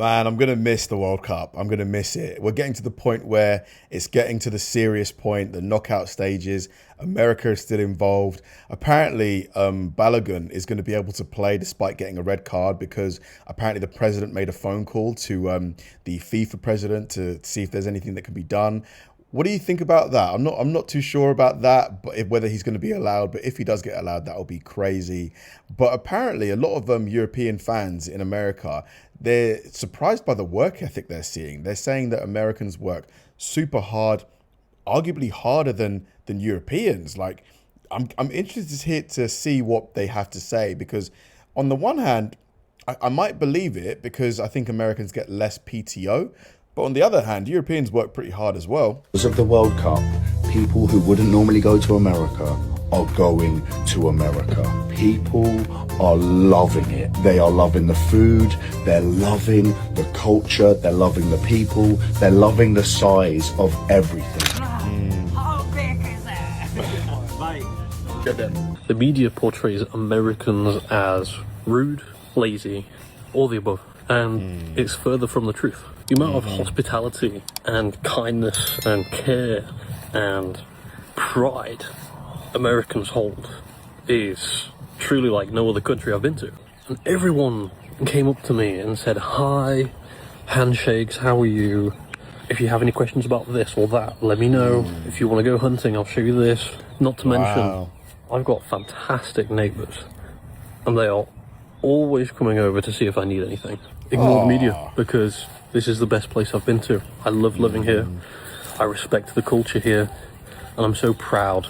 Man, I'm going to miss the World Cup. I'm going to miss it. We're getting to the point where it's getting to the serious point, the knockout stages. America is still involved. Apparently, Balogun is going to be able to play despite getting a red card because apparently the president made a phone call to the FIFA president to see if there's anything that can be done. What do you think about that? I'm not too sure about that, but whether he's going to be allowed. But if he does get allowed, that will be crazy. But apparently, a lot of European fans in America, they're surprised by the work ethic they're seeing. They're saying that Americans work super hard, arguably harder than Europeans. Like, I'm interested to see what they have to say because, on the one hand, I might believe it because I think Americans get less PTO. But on the other hand, Europeans work pretty hard as well. Because of the World Cup, people who wouldn't normally go to America are going to America. People are loving it. They are loving the food, they're loving the culture, they're loving the people, they're loving the size of everything. How big is that? The media portrays Americans as rude, lazy, all the above, and it's further from the truth. The amount of hospitality and kindness and care and pride Americans hold is truly like no other country I've been to. And everyone came up to me and said, hi, handshakes, how are you? If you have any questions about this or that, let me know. If you want to go hunting, I'll show you this. Not to mention, I've got fantastic neighbours and they are always coming over to see if I need anything. Ignore the media because this is the best place I've been to. I love living here. I respect the culture here and I'm so proud.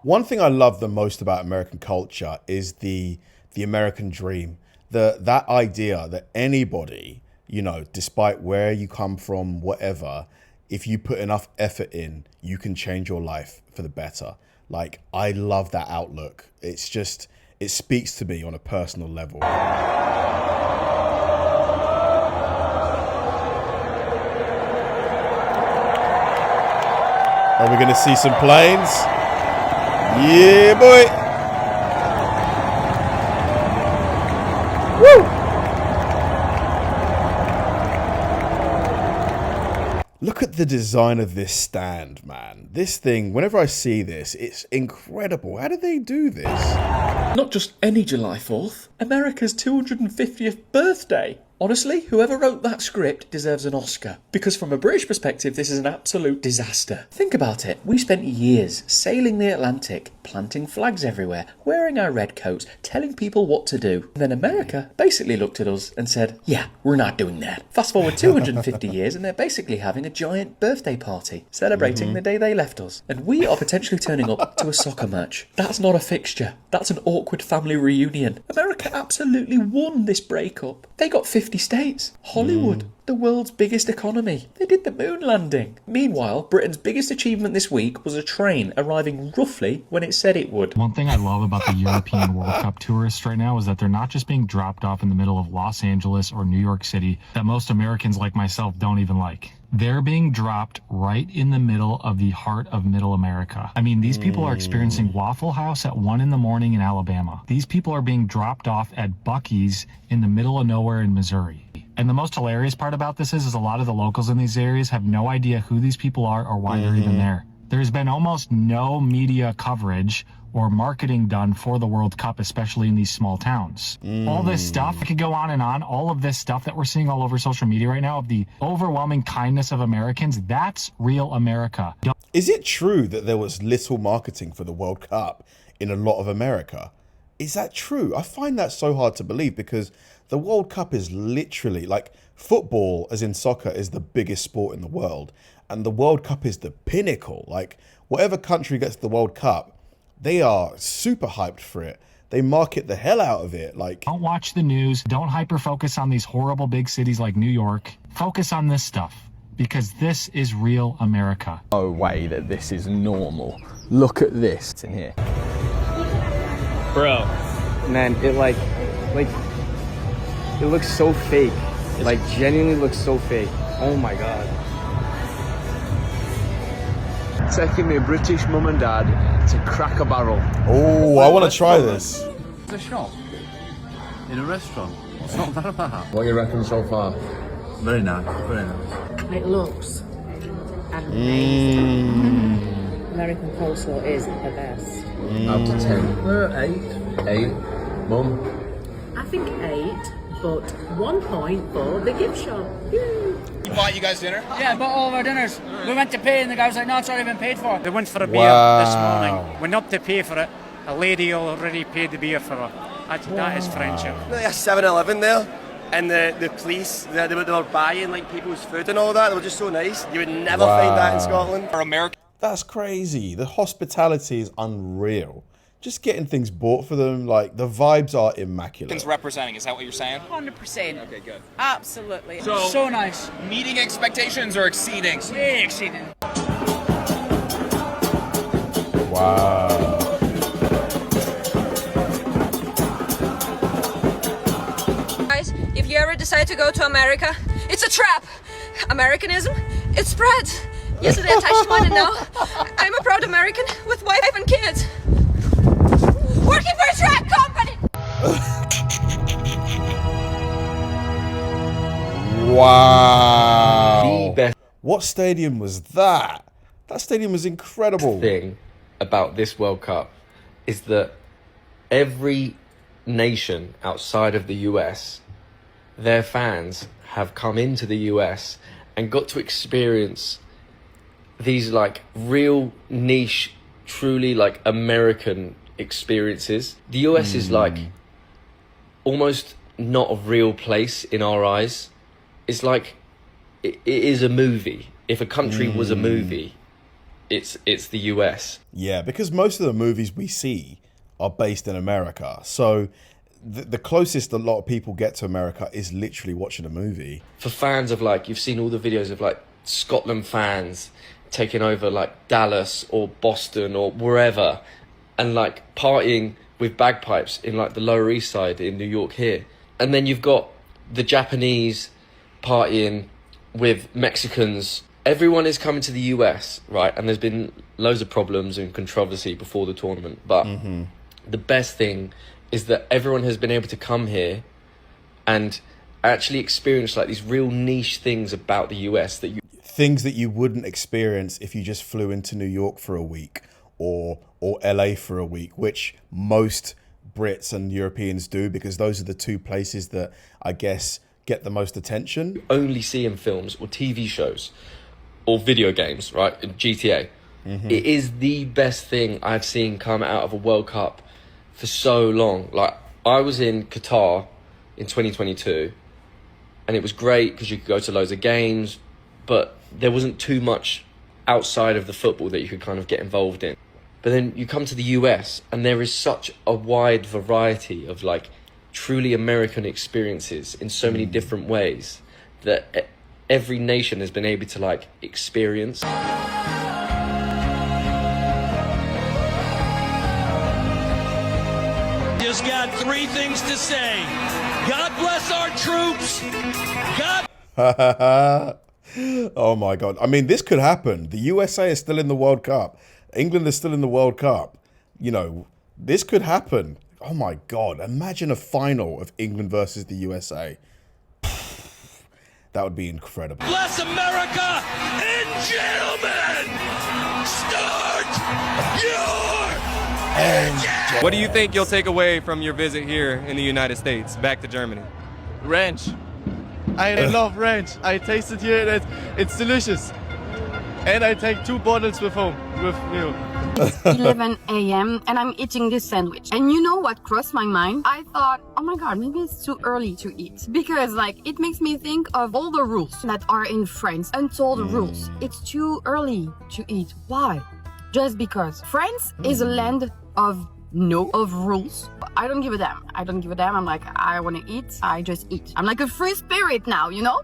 One thing I love the most about American culture is the American dream. That idea that anybody, you know, despite where you come from, whatever, if you put enough effort in, you can change your life for the better. Like, I love that outlook. It's just, it speaks to me on a personal level. Are we going to see some planes? Yeah, boy. Woo! Look at the design of this stand, man. This thing, whenever I see this, it's incredible. How did they do this? Not just any July 4th, America's 250th birthday. Honestly, whoever wrote that script deserves an Oscar. Because from a British perspective, this is an absolute disaster. Think about it. We spent years sailing the Atlantic, planting flags everywhere, wearing our red coats, telling people what to do. And then America basically looked at us and said, yeah, we're not doing that. Fast forward 250 years and they're basically having a giant birthday party, celebrating the day they left us. And we are potentially turning up to a soccer match. That's not a fixture. That's an awkward family reunion. America absolutely won this breakup. They got 50 states. Hollywood, the world's biggest economy. They did the moon landing. Meanwhile, Britain's biggest achievement this week was a train arriving roughly when it said it would. One thing I love about the European World Cup tourists right now is that they're not just being dropped off in the middle of Los Angeles or New York City that most Americans like myself don't even like. They're being dropped right in the middle of the heart of middle America. I mean, these people are experiencing Waffle House at 1 a.m. in Alabama. These people are being dropped off at Buc-ee's in the middle of nowhere in Missouri. And the most hilarious part about this is a lot of the locals in these areas have no idea who these people are or why they're even there. There's been almost no media coverage or marketing done for the World Cup, especially in these small towns. All this stuff, I could go on and on, all of this stuff that we're seeing all over social media right now of the overwhelming kindness of Americans, that's real America. Is it true that there was little marketing for the World Cup in a lot of America? Is that true? I find that so hard to believe because the World Cup is literally, like, football, as in soccer, is the biggest sport in the world. And the World Cup is the pinnacle. Like, whatever country gets the World Cup, they are super hyped for it. They market the hell out of it. Like, don't watch the news. Don't hyper-focus on these horrible big cities like New York. Focus on this stuff, because this is real America. No way that this is normal. Look at this. It's in here. Bro. Man, it it looks so fake. Like, genuinely looks so fake. Oh my God. Taking my British mum and dad to Cracker Barrel. oh, I want to try this. It's a shop in a restaurant. It's not that bad. What do you reckon so far? Very nice, very nice. It looks amazing. American coleslaw is the best. Out of 10. 8. 8. Mum? I think 8, but 1 point for the gift shop. Bought you guys dinner? Yeah, bought all of our dinners. We went to pay and the guy was like, no, it's already been paid for. They went for a beer this morning. Went up to pay for it. A lady already paid the beer for her. That is friendship. Like a 7-Eleven there, and the police, they were buying like people's food and all that. They were just so nice. You would never find that in Scotland. For America. That's crazy. The hospitality is unreal. Just getting things bought for them, like the vibes are immaculate. Representing, is that what you're saying? 100%. Okay, good. Absolutely. So nice. Meeting expectations or exceeding? Way exceeding. Wow. Guys, if you ever decide to go to America, it's a trap. Americanism, it spreads. Yesterday I touched one and now I'm a proud American with wife and kids. Working for a trap company! Wow. The best What stadium was that? That stadium was incredible. thing about this World Cup is that every nation outside of the US, their fans have come into the US and got to experience these like real niche, truly like American experiences. The US is like almost not a real place in our eyes. It's like it is a movie. If a country was a movie, it's the US. Yeah, because most of the movies we see are based in America. So the closest a lot of people get to America is literally watching a movie. For fans of like, you've seen all the videos of like Scotland fans taking over like Dallas or Boston or wherever and like partying with bagpipes in like the Lower East Side in New York here. And then you've got the Japanese partying with Mexicans. Everyone is coming to the US, right? And there's been loads of problems and controversy before the tournament. But the best thing is that everyone has been able to come here and actually experience like these real niche things about the US that you... Things that you wouldn't experience if you just flew into New York for a week or LA for a week, which most Brits and Europeans do, because those are the two places that I guess get the most attention. Only see in films or TV shows or video games, right? GTA. It is the best thing I've seen come out of a World Cup for so long. Like, I was in Qatar in 2022 and it was great because you could go to loads of games, but there wasn't too much outside of the football that you could kind of get involved in. But then you come to the US and there is such a wide variety of like truly American experiences in so many different ways that every nation has been able to like experience. Just got 3 things to say. God bless our troops. God. Oh my God. I mean, this could happen. The USA is still in the World Cup. England is still in the World Cup. You know, this could happen. Oh my God. Imagine a final of England versus the USA. That would be incredible. Bless America and gentlemen, start your engine. What do you think you'll take away from your visit here in the United States, back to Germany? Ranch. I love ranch. I tasted here and it's delicious. And I take 2 bottles with home with you. It's 11 a.m. and I'm eating this sandwich. And you know what crossed my mind? I thought, oh my God, maybe it's too early to eat. Because like it makes me think of all the rules that are in France, untold rules. It's too early to eat. Why? Just because France is a land of rules. I don't give a damn. I don't give a damn. I'm like, I want to eat. I just eat. I'm like a free spirit now, you know?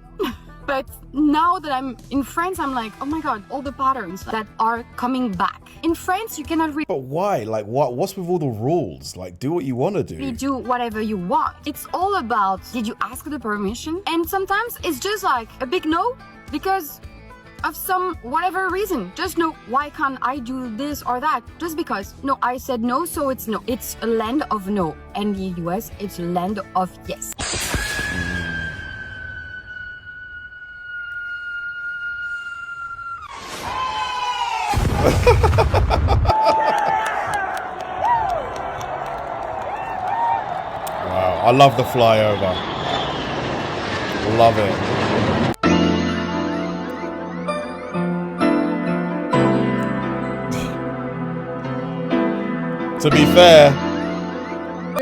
But now that I'm in France, I'm like, oh my God, all the patterns that are coming back. In France, you cannot really... But why? Like, what's with all the rules? Like, do what you want to do. Do whatever you want. It's all about, did you ask the permission? And sometimes it's just like a big no, because of some whatever reason. Just no, why can't I do this or that? Just because. No, I said no, so it's no. It's a land of no. And the US, it's a land of yes. Wow, I love the flyover. Love it. To be fair,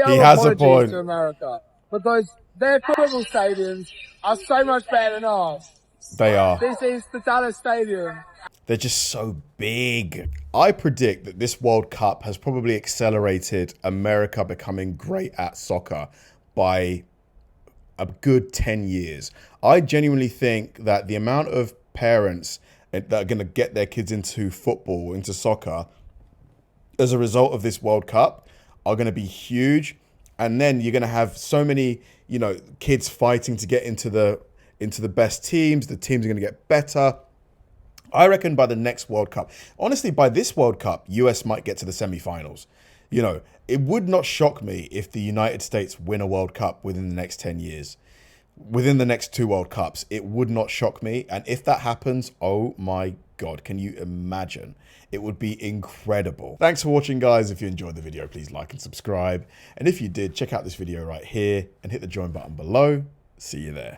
he has a point. To America, because their football stadiums are so much better than ours. They are. This is the Dallas Stadium. They're just so big. I predict that this World Cup has probably accelerated America becoming great at soccer by a good 10 years. I genuinely think that the amount of parents that are going to get their kids into football, into soccer, as a result of this World Cup are going to be huge. And then you're going to have so many, you know, kids fighting to get into the best teams. The teams are going to get better. I reckon by the next World Cup, honestly, by this World Cup, US might get to the semi-finals. You know, it would not shock me if the United States win a World Cup within the next 10 years. Within the next 2 World Cups, it would not shock me. And if that happens, oh my God, can you imagine? It would be incredible. Thanks for watching, guys. If you enjoyed the video, please like and subscribe. And if you did, check out this video right here and hit the join button below. See you there.